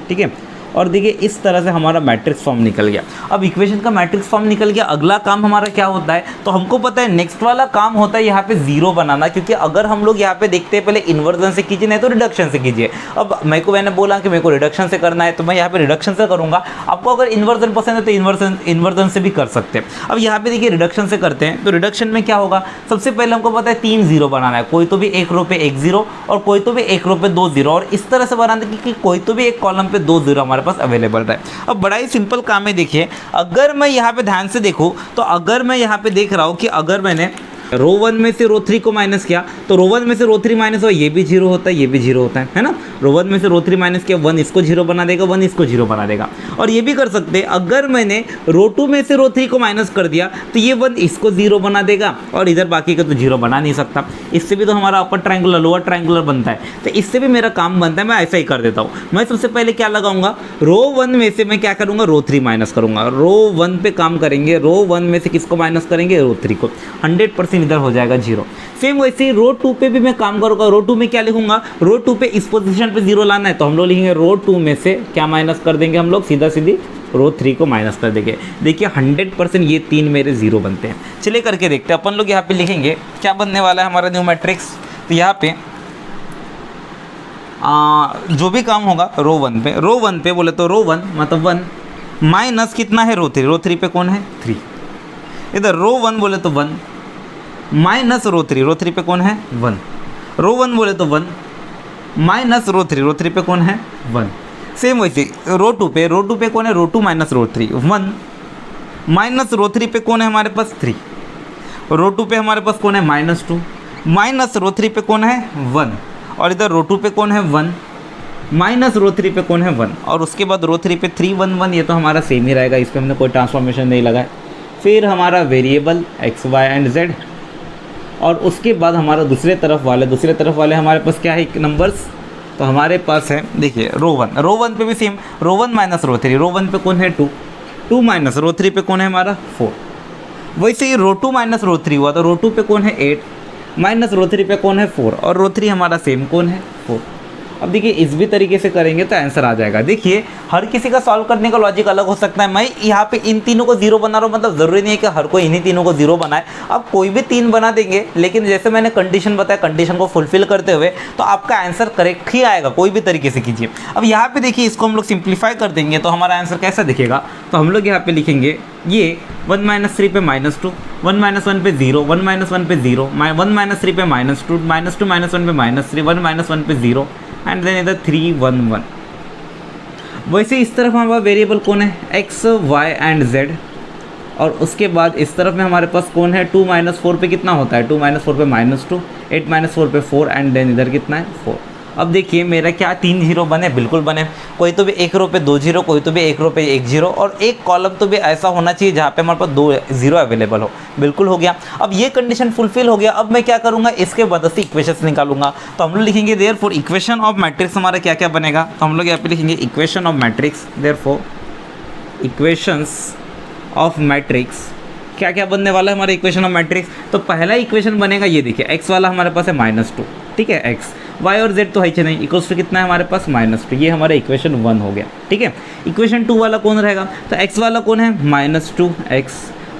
ठीक है। और देखिए इस तरह से हमारा मैट्रिक्स फॉर्म निकल गया। अब इक्वेशन का मैट्रिक्स फॉर्म निकल गया, अगला काम हमारा क्या होता है, तो हमको पता है नेक्स्ट वाला काम होता है यहाँ पे जीरो बनाना, क्योंकि अगर हम लोग यहाँ पे देखते हैं पहले इन्वर्जन से कीजिए नहीं तो रिडक्शन से कीजिए। अब मैंने बोला कि मेरे को रिडक्शन से करना है, तो मैं यहाँ पे रिडक्शन से करूँगा। आपको अगर इन्वर्जन पसंद है तो इन्वर्जन से भी कर सकते हैं। अब यहाँ पे देखिए रिडक्शन से करते हैं, तो रिडक्शन में क्या होगा, सबसे पहले हमको पता है 3 0 बनाना है, कोई तो भी एक रो पे 1 0 और कोई तो भी एक रो पे 2 0, और इस तरह से बनाना है कि कोई तो भी एक कॉलम पे 2 0 हमारे पास अवेलेबल है। अब बड़ा ही सिंपल काम है, देखिए अगर मैं यहाँ पे ध्यान से देखूं तो अगर मैं यहाँ पे देख रहा हूँ कि अगर मैंने रो 1 में से रो 3 को माइनस किया तो रो 1 में से रो 3 माइनस हुआ, ये भी 0 होता है, ये भी 0 होता है ना। रो 1 में से रो 3 माइनस किया, 1 इसको 0 बना देगा, 1 इसको 0 बना देगा। और ये भी कर सकते हैं, अगर मैंने रो 2 में से रो 3 को माइनस कर दिया तो ये 1 इसको 0 बना देगा, और इधर बाकी का तो 0 बना नहीं सकता। इससे भी तो हमारा अपर ट्रायंगुलर लोअर ट्रायंगुलर बनता है, तो इससे भी मेरा काम बनता है। मैं ऐसा ही कर देता हूँ, मैं सबसे पहले क्या लगाऊंगा, रो 1 में से मैं क्या करूँगा, रो 3 माइनस करूँगा। रो 1 पे काम करेंगे, रो 1 में से किसको माइनस करेंगे, रो 3 को, 100% इधर हो जाएगा 0। सेम वैसे ही रो 2 पे भी मैं काम करूंगा। रो 2 में क्या लिखूंगा, रो 2 पे इस पोजीशन पे 0 लाना है, तो हम लोग लिखेंगे रो 2 में से क्या माइनस कर देंगे, हम लोग सीधा सीधी रो 3 को माइनस कर देंगे। देखिए 100% ये 3 मेरे 0 बनते हैं। चलिए करके देखते हैं। अपन लोग यहाँ पे लिखेंगे क्या बनने वाला है हमारा न्यू मैट्रिक्स। तो यहाँ पे जो भी काम होगा रो 1 पे बोले तो रो 1 मतलब 1 माइनस कितना है, रो 3 पे कौन है, 3। इधर रो 1 बोले तो 1 माइनस रो 3 पे कौन है, 1। रो 1 बोले तो 1 माइनस रो 3 पे कौन है, 1। सेम वैसे रो 2 पे कौन है, रो 2 माइनस रो 3 1 माइनस रो 3 पे कौन है हमारे पास 3। रो 2 पे हमारे पास कौन है, -2 माइनस रो 3 पे कौन है, 1। और इधर रो 2 पे कौन है, 1 माइनस रो 3 पे कौन है, 1। और उसके बाद रो 3 पे 3 1 1, ये तो हमारा सेम ही रहेगा, इस पर हमने कोई ट्रांसफॉर्मेशन नहीं लगाया। फिर हमारा variable x y and z, और उसके बाद हमारा दूसरे तरफ वाले हमारे पास क्या है नंबर्स, तो हमारे पास है देखिए रो 1 पे भी सेम, रो 1 माइनस रो 3, रो 1 पे कौन है 2 माइनस रो 3 पे कौन है हमारा 4। वैसे ही रो 2 माइनस रो 3 हुआ, तो रो 2 पे कौन है 8 माइनस रो 3 पे कौन है 4, और रो 3 हमारा सेम कौन है 4। अब देखिए इस भी तरीके से करेंगे तो आंसर आ जाएगा। देखिए हर किसी का सॉल्व करने का लॉजिक अलग हो सकता है। मैं यहाँ पे इन तीनों को जीरो बना रहा हूँ, मतलब ज़रूरी नहीं है कि हर कोई इन्हीं तीनों को जीरो बनाए। आप कोई भी तीन बना देंगे, लेकिन जैसे मैंने कंडीशन बताया, कंडीशन को फुलफिल करते हुए तो आपका आंसर करेक्ट ही आएगा, कोई भी तरीके से कीजिए। अब यहाँ पे देखिए इसको हम लोग सिंप्लीफाई कर देंगे तो हमारा आंसर कैसा दिखेगा, तो हम लोग यहाँ पे लिखेंगे ये 1 - 3 पे -2, 1 - 1 पे 0, 1 - 1 पे 0, 1 - 3 पे -2, -2 - 1 पे -3, 1 - 1 पे 0 एंड देन इधर 3 1 1। वैसे इस तरफ हमारा वेरिएबल कौन है, x y एंड z, और उसके बाद इस तरफ में हमारे पास कौन है 2 - 4 पे कितना होता है, 2 - 4 पे -2, 8 - 4 पे 4 एंड देन इधर कितना है 4। अब देखिए मेरा क्या 3 जीरो बने, बिल्कुल बने। कोई तो भी एक रो पे 2 जीरो, कोई तो भी एक रो पे 1 जीरो, और एक कॉलम तो भी ऐसा होना चाहिए जहाँ पे हमारे पास 2 जीरो अवेलेबल हो। बिल्कुल हो गया। अब ये कंडीशन फुलफिल हो गया। अब मैं क्या करूँगा, इसके मदद से इक्वेशंस निकालूंगा। तो हम लोग लिखेंगे देयरफॉर इक्वेशन ऑफ मैट्रिक्स हमारा क्या क्या बनेगा, तो हम लोग यहाँ पे लिखेंगे equation of matrix. Therefore equations of matrix क्या क्या बनने वाला है हमारा इक्वेशन ऑफ मैट्रिक्स। तो पहला इक्वेशन बनेगा, ये देखिए एक्स वाला हमारे पास है -2, ठीक है, एक्स, वाई और जेड तो है नहीं, इक्वल्स टू कितना है हमारे पास -2, ये हमारा इक्वेशन 1 हो गया। ठीक है, इक्वेशन 2 वाला कौन रहेगा, तो एक्स वाला कौन है -2x,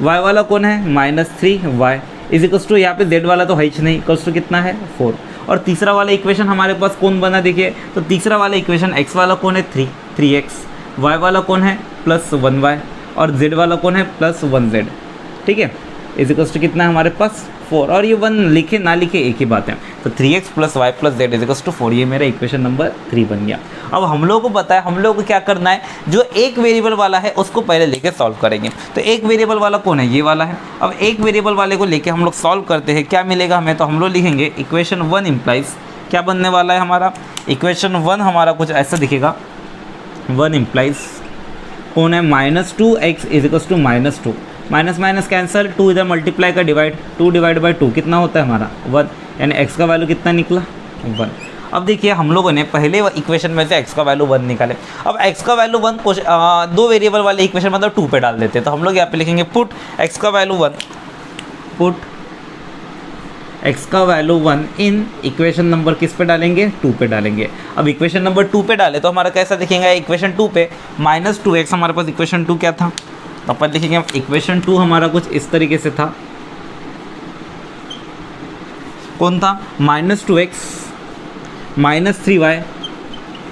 वाई वाला कौन है -3y, इज इक्वल्स टू यहाँ पे जेड वाला तो है नहीं, इक्वल्स टू कितना है 4। और तीसरा वाला इक्वेशन हमारे पास कौन बना, देखिए तो तीसरा वाला इक्वेशन एक्स वाला कौन है 3x, वाई वाला कौन है +1y, और जेड वाला कौन है +1z। ठीक है, इज इक्वल्स टू कितना है हमारे पास 4, और ये 1 लिखे ना लिखे एक ही बात है। तो 3x + y + z is equals to 4, ये मेरा इक्वेशन नंबर 3 बन गया। अब हम लोगों को पता है हम लोगों को क्या करना है, जो एक वेरिएबल वाला है उसको पहले लेके सॉल्व करेंगे। तो एक वेरिएबल वाला कौन है, ये वाला है। अब एक वेरिएबल वाले को लेके हम लोग सॉल्व करते हैं, क्या मिलेगा हमें, तो हम लोग लिखेंगे इक्वेशन 1 इम्प्लाइज क्या बनने वाला है हमारा, इक्वेशन 1 हमारा कुछ ऐसा दिखेगा, 1 इम्प्लाइज कौन है -2x is equals to -2, minus minus cancel, 2 इधर मल्टीप्लाई का डिवाइड, 2 डिवाइड बाई 2 कितना होता है हमारा 1, यानी x का वैल्यू कितना निकला 1। अब देखिए हम लोगों ने पहले इक्वेशन में से x का वैल्यू 1 निकाले। अब x का वैल्यू 1 को दो वेरिएबल वाले इक्वेशन मतलब 2 पे डाल देते हैं। तो हम लोग यहाँ पे लिखेंगे पुट x का वैल्यू 1, पुट x का वैल्यू 1 इन इक्वेशन नंबर किस पे डालेंगे 2 पे डालेंगे। अब इक्वेशन नंबर 2 पे डाले तो हमारा कैसा दिखेगा, इक्वेशन 2 पे -2x हमारे पास इक्वेशन 2 क्या था, तो अपन लिखेंगे इक्वेशन 2 हमारा कुछ इस तरीके से था, कौन था -2x -3y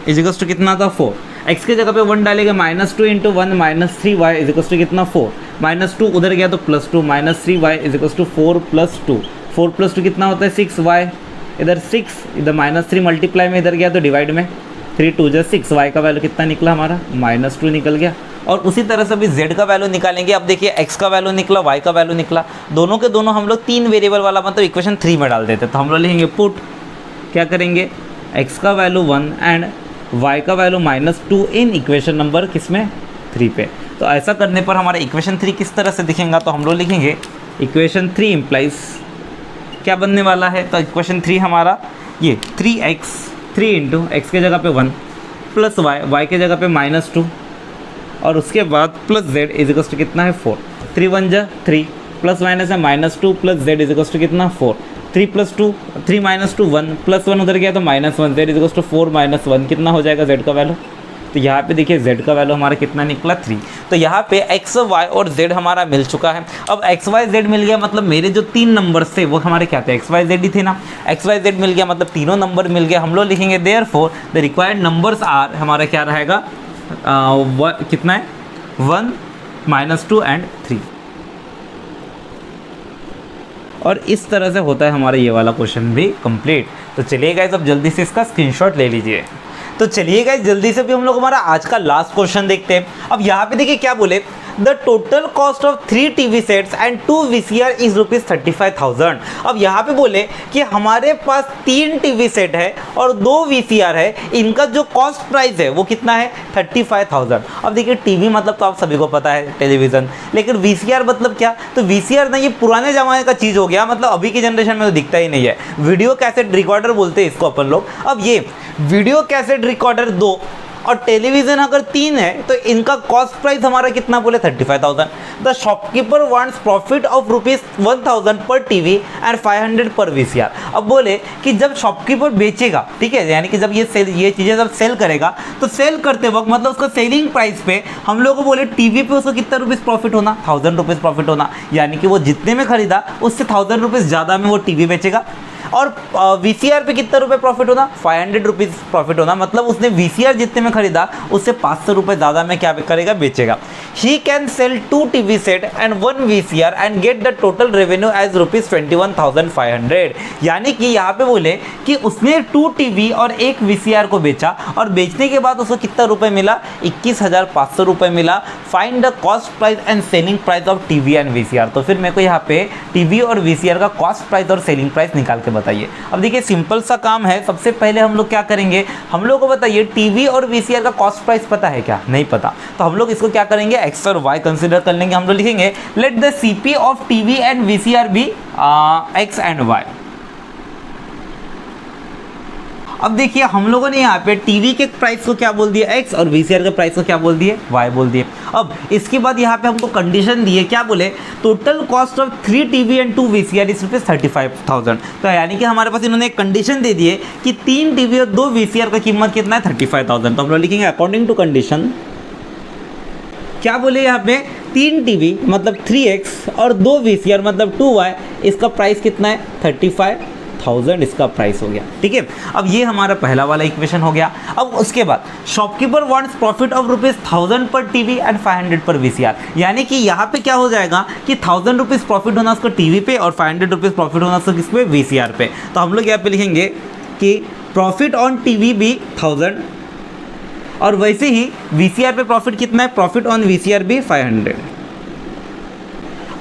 is equals to कितना था 4, x की जगह पे 1 डालेंगे, -2 × 1 -3y इज इक्वल्स टू कितना 4, -2 उधर गया तो +2, -3y इज इक्वल्स टू 4 + 2, 4 + 2 कितना होता है 6y, इधर 6, इधर -3 मल्टीप्लाई में इधर गया तो डिवाइड में 3 2 = 6, y का वैल्यू कितना निकला हमारा -2 निकल गया। और उसी तरह से भी z का वैल्यू निकालेंगे। अब देखिए x का वैल्यू निकला, y का वैल्यू निकला, दोनों के दोनों हम लोग 3 वेरिएबल वाला मतलब इक्वेशन 3 में डाल देते। तो हम लोग लिखेंगे पुट क्या करेंगे, x का वैल्यू 1 एंड y का वैल्यू -2 इन इक्वेशन नंबर किसमें 3 पे। तो ऐसा करने पर हमारा इक्वेशन 3 किस तरह से दिखेगा, तो हम लोग लिखेंगे इक्वेशन 3 इम्प्लाइज क्या बनने वाला है, तो इक्वेशन 3 हमारा ये 3x 3 × x के जगह पे 1 + y के जगह पे -2 और उसके बाद +z इज इक्वल्स टू कितना है 4, 3 1 = 3 प्लस माइनस है -2 + z इज इक्वल्स टू कितना 4, 3 + 2 3 -2 1 +1 उधर गया तो -1, z इज इक्वल्स टू 4 - 1 कितना हो जाएगा z का वैल्यू। तो यहाँ पे देखिए z का वैल्यू हमारा कितना निकला 3। तो यहाँ पे x y और z हमारा मिल चुका है। अब x y z मिल गया मतलब मेरे जो 3 नंबर थे वो हमारे क्या थे, x y z ही थे ना, x y z मिल गया मतलब तीनों नंबर मिल गया। हम लोग लिखेंगे therefore the required numbers are, हमारा क्या रहेगा कितना है 1 -2 एंड 3। और इस तरह से होता है हमारा ये वाला क्वेश्चन भी कंप्लीट। तो चलिए गाइस अब जल्दी से इसका स्क्रीनशॉट ले लीजिए। तो चलिए गाइस जल्दी से भी हम लोग हमारा आज का लास्ट क्वेश्चन देखते हैं। अब यहाँ पे देखिए क्या बोले, the total cost of 3 TV sets and 2 VCR is ₹35,000। अब यहाँ पे बोले कि हमारे पास 3 टीवी सेट है और 2 VCR है, इनका जो कॉस्ट प्राइस है वो कितना है 35,000। अब देखिए टीवी मतलब तो आप सभी को पता है टेलीविज़न, लेकिन VCR मतलब क्या, तो VCR ना ये पुराने ज़माने का चीज़ हो गया, मतलब अभी की जनरेशन में तो दिखता ही नहीं है। वीडियो कैसेट रिकॉर्डर बोलते हैं इसको अपन लोग। अब ये वीडियो कैसेट रिकॉर्डर 2 और टेलीविजन अगर 3 है तो इनका कॉस्ट प्राइस हमारा कितना बोले 35,000। The shopkeeper wants profit of ₹1000 पर टीवी एंड 500 पर वीसीआर। अब बोले कि जब शॉपकीपर बेचेगा, ठीक है, यानी कि जब ये चीज़ें जब सेल करेगा तो सेल करते वक्त मतलब उसका सेलिंग प्राइस पे हम लोग को बोले टीवी पे उसको कितना रुपीज़ प्रॉफिट होना, 1000 प्रॉफिट होना, यानी कि वो जितने में खरीदा उससे 1000 ज़्यादा में वो टीवी बेचेगा। और वीसीआर पे कितना रुपए प्रॉफिट होना, 500 प्रॉफिट होना, मतलब उसने वीसीआर जितने में खरीदा उससे 500 रुपये ज़्यादा में क्या करेगा, बेचेगा। He can sell 2 TV set and 1 VCR and get the total revenue as ₹21,500। यानी कि यहाँ पे बोले कि उसने 2 टीवी और 1 वीसीआर को बेचा और बेचने के बाद उसको कितना रुपए मिला, 21,500 रुपये मिला। Find the cost price and selling price of TV and VCR. तो फिर मेरे को यहाँ पे टीवी और वीसीआर का कॉस्ट प्राइस और सेलिंग प्राइस निकाल के बताइए। अब देखिए सिंपल सा काम है, सबसे पहले हम लोग क्या करेंगे, हम लोग को बताइए टीवी और वीसीआर का कॉस्ट प्राइस पता है क्या, नहीं पता, तो हम लोग इसको क्या करेंगे, एक्स और वाई कंसीडर कर लेंगे। हम लोग लिखेंगे let the CP of TV and VCR be X and Y. अब देखिए हम लोगों ने यहाँ पे टीवी के प्राइस को क्या बोल दिया x और वीसीआर के प्राइस को क्या बोल दिए y बोल दिए। अब इसके बाद यहाँ पे हमको कंडीशन दिए, क्या बोले, total cost of 3 TV and 2 VCR is ₹35,000। तो यानी कि हमारे पास इन्होंने एक कंडीशन दे दी है कि 3 टीवी और 2 वीसीआर का कीमत कितना है, 35,000। तो हम लोग लिखेंगे अकॉर्डिंग टू कंडीशन, क्या बोले यहाँ पे 3 टीवी मतलब 3x और 2 वीसीआर मतलब 2y, इसका प्राइस कितना है 35,000 इसका प्राइस हो गया। ठीक है, अब ये हमारा पहला वाला इक्वेशन हो गया। अब उसके बाद शॉपकीपर वांट्स प्रॉफिट ऑफ ₹1000 पर टीवी एंड 500 पर वीसीआर। यानी कि यहाँ पे क्या हो जाएगा कि 1000 रुपीज़ प्रॉफिट होना उसको टीवी पे और 500 रुपीज़ प्रॉफिट होना उसको किस पे, वीसीआर पे। तो हम लोग यहाँ पे लिखेंगे कि प्रॉफिट ऑन टीवी भी 1000 और वैसे ही वीसीआर पे प्रॉफिट कितना है, प्रॉफिट ऑन वीसीआर भी 500।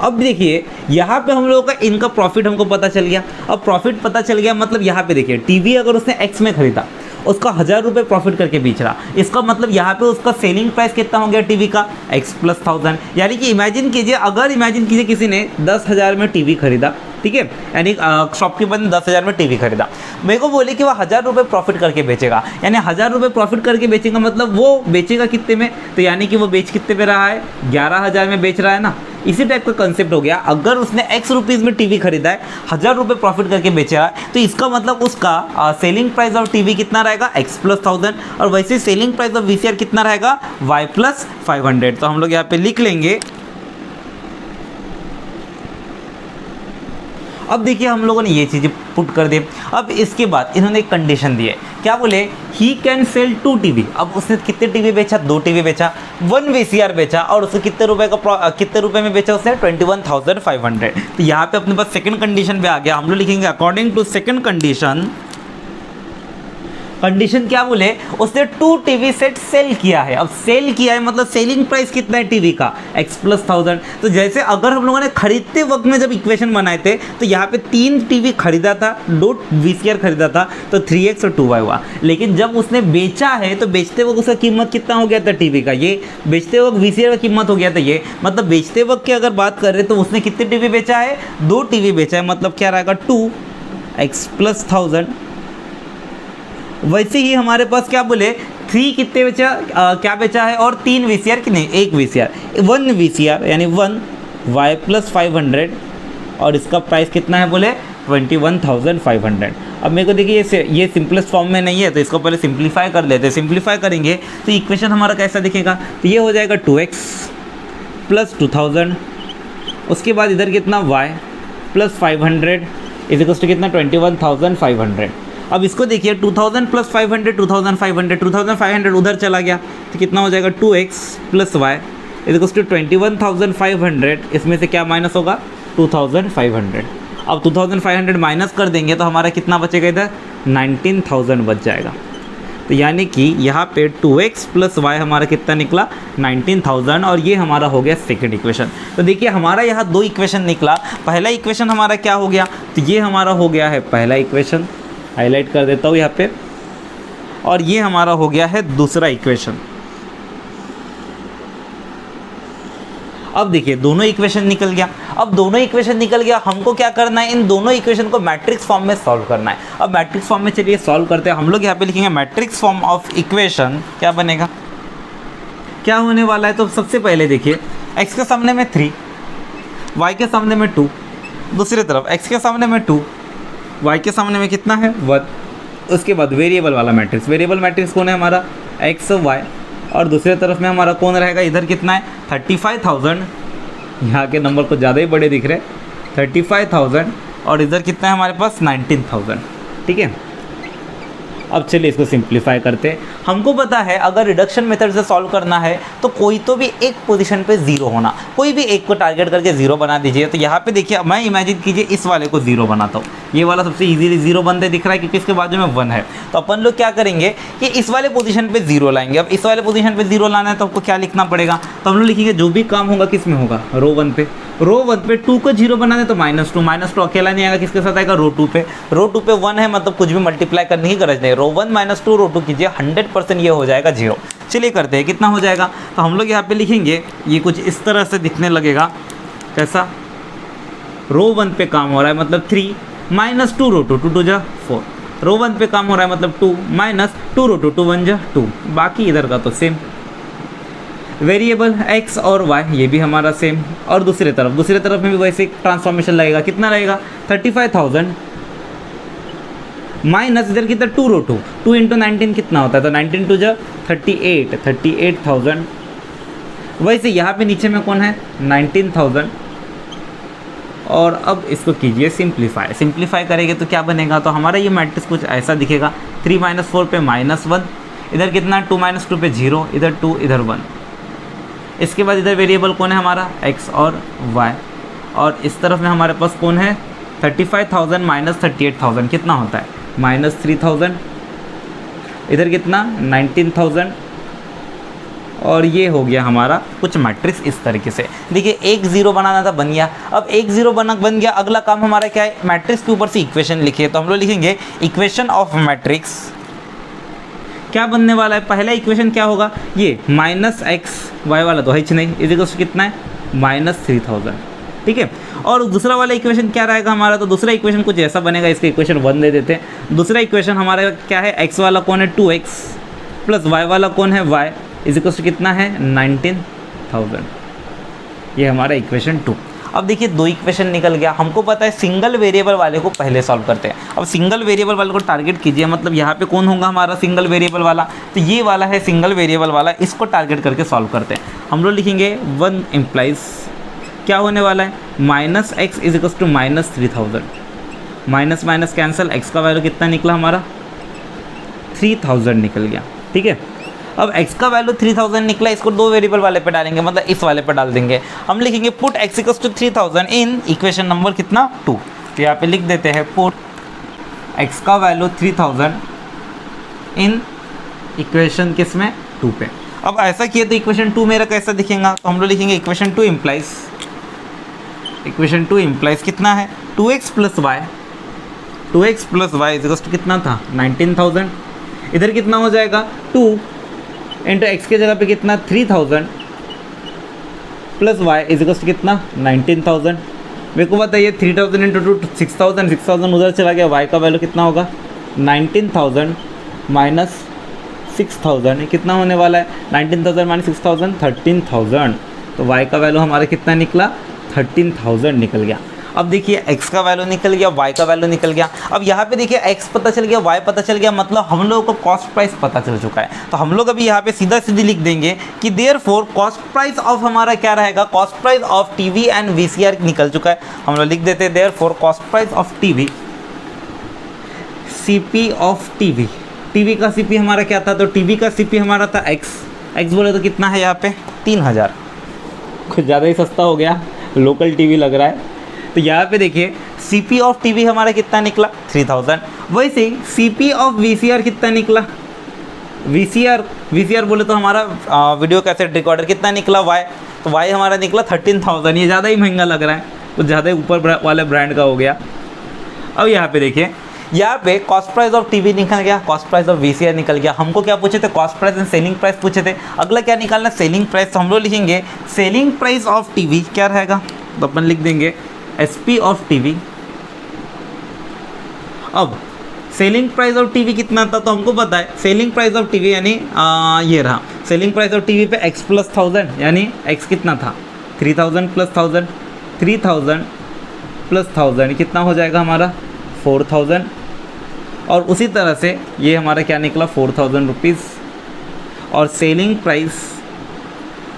अब देखिए यहाँ पे हम लोगों का इनका प्रॉफिट हमको पता चल गया। अब प्रॉफिट पता चल गया मतलब यहाँ पे देखिए टीवी अगर उसने एक्स में खरीदा, उसका 1000 रुपये प्रॉफिट करके बेच रहा, इसका मतलब यहाँ पे उसका सेलिंग प्राइस कितना हो गया टीवी का, x + 1000। यानी कि इमेजिन कीजिए किसी ने 10,000 में टीवी खरीदा, ठीक है, यानी शॉपकीपर ने 10,000 में टीवी खरीदा, मेरे को बोले कि वह 1000 रुपये प्रॉफिट करके बेचेगा, यानी 1000 रुपये प्रॉफिट करके बेचेगा मतलब वो बेचेगा कितने में, तो यानी कि वो बेच कितने पे रहा है, 11,000 में बेच रहा है ना। इसी टाइप का कंसेप्ट हो गया। अगर उसने x रुपीज़ में टीवी खरीदा है, 1000 रुपये प्रॉफिट करके बेच रहा है, तो इसका मतलब उसका सेलिंग प्राइस ऑफ टीवी कितना रहेगा, x + 1000, और वैसे सेलिंग प्राइस ऑफ वीसीआर कितना रहेगा, y + 500। तो हम लोग यहाँ पे लिख लेंगे। अब देखिए हम लोगों ने ये चीज़ें पुट कर दी। अब इसके बाद इन्होंने एक कंडीशन दी है, क्या बोले, ही कैन सेल 2 टीवी। अब उसने कितने टीवी बेचा, 2 टीवी बेचा, 1 वीसीआर बेचा और उसको कितने रुपए में बेचा उसने, 21,500। तो यहाँ पे अपने पास सेकंड कंडीशन पे आ गया। हम लोग लिखेंगे अकॉर्डिंग टू सेकंड कंडीशन क्या बोले, उसने 2 टीवी सेट सेल किया है। अब सेल किया है मतलब सेलिंग प्राइस कितना है टीवी का, x + 1000। तो जैसे अगर हम लोगों ने खरीदते वक्त में जब इक्वेशन बनाए थे तो यहाँ पे 3 टीवी खरीदा था, 2 वीसीआर खरीदा था, तो 3x और 2y हुआ। लेकिन जब उसने बेचा है तो बेचते वक्त उसका कीमत कितना हो गया था टीवी का, ये बेचते वक्त वीसीआर का कीमत हो गया था ये, मतलब बेचते वक्त की अगर बात कर रहे तो उसने कितने टीवी बेचा है, 2 टीवी बेचा है, मतलब क्या रहेगा 2x + 1000। वैसे ही हमारे पास क्या बोले 3 कितने बेचा, क्या बेचा है, और 3 वीसीआर कि नहीं, 1 वीसीआर, 1 वीसीआर यानी 1 y + 500 और इसका प्राइस कितना है बोले 21,500। अब मेरे को देखिए ये सिंपलेस्ट फॉर्म में नहीं है तो इसको पहले सिंप्लीफाई कर लेते हैं। सिंप्लीफाई करेंगे तो इक्वेशन हमारा कैसा दिखेगा, तो ये हो जाएगा 2x + 2000, उसके बाद इधर कितना y + 500 इज कितना 21,500। अब इसको देखिए 2000 + 500 2500 उधर चला गया तो कितना हो जाएगा 2x + y इज 21,500। इसमें से क्या माइनस होगा 2,500। अब 2,500 माइनस कर देंगे तो हमारा कितना बचेगा, इधर 19,000 बच जाएगा। तो यानी कि यहाँ पे 2x + y हमारा कितना निकला 19,000 और ये हमारा हो गया सेकंड इक्वेशन। तो देखिए हमारा यहाँ 2 इक्वेशन निकला। पहला इक्वेशन हमारा क्या हो गया, तो ये हमारा हो गया है पहला इक्वेशन, हाईलाइट कर देता हूँ यहाँ पे, और ये हमारा हो गया है दूसरा इक्वेशन। अब देखिए दोनों इक्वेशन निकल गया। अब दोनों इक्वेशन निकल गया, हमको क्या करना है, इन दोनों इक्वेशन को मैट्रिक्स फॉर्म में सॉल्व करना है। अब मैट्रिक्स फॉर्म में चलिए सॉल्व करते हैं। हम लोग यहाँ पे लिखेंगे मैट्रिक्स फॉर्म ऑफ इक्वेशन, क्या बनेगा, क्या होने वाला है। तो सबसे पहले देखिए x के सामने में 3, y के सामने में 2, दूसरी तरफ x के सामने में 2, y के सामने में कितना है 1। उसके बाद वेरिएबल वाला मैट्रिक्स, वेरिएबल मैट्रिक्स कौन है हमारा x y, और दूसरी तरफ में हमारा कौन रहेगा, इधर कितना है 35,000, यहाँ के नंबर को ज़्यादा ही बड़े दिख रहे 35,000, और इधर कितना है हमारे पास 19,000। ठीक है, अब चलिए इसको सिंप्लीफाई करते हैं। हमको पता है अगर रिडक्शन मेथड से सॉल्व करना है तो कोई तो भी एक पोजीशन पे जीरो होना, कोई भी एक को टारगेट करके जीरो बना दीजिए। तो यहाँ पे देखिए मैं इमेजिन कीजिए इस वाले को जीरो बनाता हूँ, ये वाला सबसे इजीली जीरो बनते दिख रहा है क्योंकि इसके बाजू में 1 है। तो अपन लोग क्या करेंगे कि इस वाले पोजीशन पे जीरो लाएंगे। अब इस वाले पोजीशन पे जीरो लाना है तो आपको क्या लिखना पड़ेगा, तो हम लोग लिखेंगे जो भी काम होगा किस में होगा, रो 1 पे। रो 1 पे 2 को जीरो बनाना है तो -2, -2 अकेला नहीं आएगा, किसके साथ आएगा रो 2 पे। रो 2 पे 1 है मतलब कुछ भी मल्टीप्लाई करने की गरज नहीं, रो 1 -2 रो 2 कीजिए 100% ये हो जाएगा जीरो। चलिए करते हैं कितना हो जाएगा। तो हम लोग यहाँ पे लिखेंगे ये कुछ इस तरह से दिखने लगेगा, कैसा, रो 1 पे काम हो रहा है मतलब 3 -2 रो 2, 2 2 जा 4, रो 1 पे काम हो रहा है मतलब 2 -2 रो 2, 2 1 जा 2, बाकी इधर का तो सेम। वेरिएबल x और y ये भी हमारा सेम, और दूसरी तरफ में भी वैसे ट्रांसफॉर्मेशन लगेगा, कितना लगेगा 35,000 माइनस इधर कितना 2 रो 2, 2 × 19 कितना होता है, तो 19 2 जा 38,000। वैसे यहाँ पे नीचे में कौन है 19,000, और अब इसको कीजिए सिंप्लीफाई करेंगे तो क्या बनेगा, तो हमारा ये मैट्रिक्स कुछ ऐसा दिखेगा। 3 - 4 पे -1, इधर कितना 2 - 2 पे 0, इधर 2 इधर 1। इसके बाद इधर वेरिएबल कौन है हमारा x और y, और इस तरफ में हमारे पास कौन है 35,000 - 38,000 कितना होता है -3,000, इधर कितना 19,000, और ये हो गया हमारा कुछ मैट्रिक्स इस तरीके से। देखिए एक जीरो बनाना था, बन गया। अब एक जीरो बन गया, अगला काम हमारा क्या है, मैट्रिक्स के ऊपर से इक्वेशन लिखिए। तो हम लोग लिखेंगे इक्वेशन ऑफ मैट्रिक्स, क्या बनने वाला है, पहला इक्वेशन क्या होगा, ये -x y वाला तो है नहीं, इधर कितना है -3,000। ठीक है, और दूसरा वाला इक्वेशन क्या रहेगा हमारा, तो दूसरा इक्वेशन कुछ ऐसा बनेगा, इसका इक्वेशन 1 दे देते हैं। दूसरा इक्वेशन हमारा क्या है, x वाला कौन है 2x प्लस y वाला कौन है y, इज कितना है 19,000। ये हमारा इक्वेशन 2। अब देखिए दो इक्वेशन निकल गया, हमको पता है सिंगल वेरिएबल वाले को पहले सॉल्व करते हैं। अब सिंगल वेरिएबल वाले को टारगेट कीजिए, मतलब यहाँ पे कौन होगा हमारा सिंगल वेरिएबल वाला, तो ये वाला है सिंगल वेरिएबल वाला, इसको टारगेट करके सॉल्व करते हैं। हम लोग लिखेंगे 1 इम्प्लाइज क्या होने वाला है -x = -3,000, minus minus cancel, x का वैल्यू कितना निकला हमारा 3,000 निकल गया। ठीक है, अब x का वैल्यू 3000 निकला, इसको दो वेरिएबल वाले पे डालेंगे, मतलब इस वाले पे डाल देंगे। हम लिखेंगे पुट x = 3000 इन इक्वेशन नंबर कितना 2। तो यहाँ पे लिख देते हैं पुट x का वैल्यू 3000 इन इक्वेशन किसमें 2 पे। अब ऐसा किए तो इक्वेशन 2 मेरा कैसा दिखेगा, तो हम लोग लिखेंगे इक्वेशन 2 इम्प्लाइज कितना है 2x + y, 2x + y = कितना था 19,000। इधर कितना हो जाएगा 2 × x के जगह पे कितना 3000 प्लस y = कितना 19,000। मेरे को बताइए 3000 × 2 6,000, 6,000 उधर चला गया, y का वैल्यू कितना होगा 19,000 - 6,000, कितना होने वाला है 19,000 - 6,000 13,000। तो y का वैल्यू हमारा कितना निकला 13,000 निकल गया। अब देखिए x का वैल्यू निकल गया, y का वैल्यू निकल गया। अब यहाँ पे देखिए x पता चल गया, y पता चल गया, मतलब हम लोगों को कॉस्ट प्राइस पता चल चुका है। तो हम लोग अभी यहाँ पे सीधा सीधी लिख देंगे कि देयरफॉर कॉस्ट प्राइस ऑफ हमारा क्या रहेगा, cost price of TV and VCR निकल चुका है। हम लोग लिख देते हैं therefore cost price of TV, CP of TV. TV का सीपी हमारा क्या था, तो टीवी का सीपी हमारा था x बोले तो कितना है यहाँ पे 3,000, कुछ ज़्यादा ही सस्ता हो गया, लोकल टीवी लग रहा है। तो यहाँ पे देखिए CP ऑफ टीवी हमारा कितना निकला 3000। वैसे CP ऑफ VCR कितना निकला, VCR बोले तो हमारा वीडियो कैसेट रिकॉर्डर कितना निकला Y, तो Y हमारा निकला 13,000। ये ज़्यादा ही महंगा लग रहा है, कुछ ज़्यादा ही ऊपर वाले ब्रांड का हो गया। अब यहाँ पे देखिए यहाँ पे कॉस्ट प्राइस ऑफ टीवी निकल गया, कॉस्ट प्राइस ऑफ वीसीआर निकल गया। हमको क्या पूछे थे, cost price and selling price पूछे थे। अगला क्या निकालना, सेलिंग प्राइस। तो हम लोग लिखेंगे सेलिंग प्राइस ऑफ टीवी क्या रहेगा, तो अपन लिख देंगे एसपी ऑफ टीवी। अब सेलिंग प्राइस ऑफ टीवी कितना था, तो हमको पता है सेलिंग प्राइस ऑफ टीवी यानी ये रहा, सेलिंग प्राइस ऑफ टीवी पे x प्लस 1000 यानी x कितना था 3000 प्लस 1000, 3000 प्लस 1000 कितना हो जाएगा हमारा 4000। और उसी तरह से ये हमारा क्या निकला 4000 रुपीज़। और सेलिंग प्राइस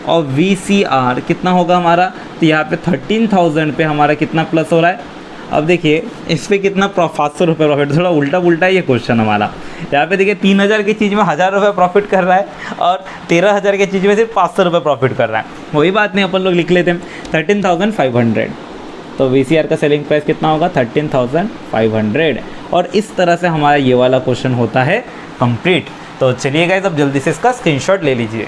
और VCR कितना होगा हमारा, तो यहाँ पे 13,000 पे हमारा कितना प्लस हो रहा है। अब देखिए इस पर कितना 500 रुपये प्रॉफिट, थोड़ा उल्टा पुल्टा है ये क्वेश्चन हमारा। यहाँ पे देखिए 3000 की चीज़ में 1000 रुपये प्रॉफिट कर रहा है और 13000 की चीज़ में सिर्फ 500 रुपये प्रॉफिट कर रहा है। वही बात नहीं, अपन लोग लिख लेते हैं 13,500। तो VCR का सेलिंग प्राइस कितना होगा 13,500। और इस तरह से हमारा ये वाला क्वेश्चन होता है कंप्लीट। तो चलिए गाइस अब जल्दी से इसका स्क्रीनशॉट ले लीजिए।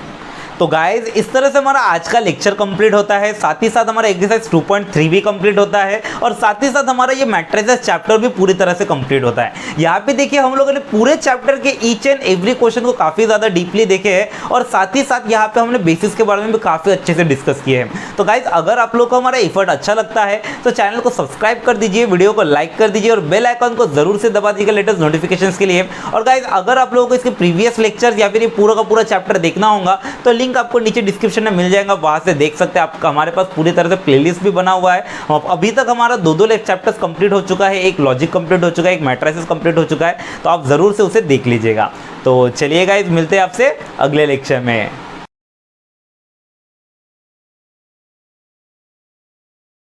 तो गाइज इस तरह से हमारा आज का लेक्चर कंप्लीट होता है, साथ ही साथ हमारा एक्सरसाइज 2.3 भी कंप्लीट होता है और साथ ही साथ हमारा ये मैट्रिसेस चैप्टर भी पूरी तरह से कंप्लीट होता है। यहाँ पे देखिए हम लोगों ने पूरे चैप्टर के ईच एंड एवरी क्वेश्चन को काफ़ी ज़्यादा डीपली देखे हैं और साथ ही साथ यहाँ पे हमने बेसिस के बारे में भी काफ़ी अच्छे से डिस्कस किए हैं। तो गाइज अगर आप लोग को हमारा एफर्ट अच्छा लगता है तो चैनल को सब्सक्राइब कर दीजिए, वीडियो को लाइक कर दीजिए और बेल आइकन को जरूर से दबा दीजिएगा लेटेस्ट नोटिफिकेशन के लिए। और गाइज अगर आप लोगों को इसके प्रीवियस लेक्चर या फिर ये पूरा का पूरा चैप्टर देखना होगा तो लिंक आपको नीचे डिस्क्रिप्शन में मिल जाएगा, वहां से देख सकते हैं। आपका हमारे पास पूरी तरह से प्लेलिस्ट भी बना हुआ है। अभी तक हमारा दो चैप्टर्स कंप्लीट हो चुका है, एक लॉजिक कंप्लीट हो चुका है, एक मैट्रिसेस कंप्लीट हो चुका है, तो आप जरूर से उसे देख लीजिएगा। तो चलिए गाइस मिलते हैं आपसे अगले लेक्चर में।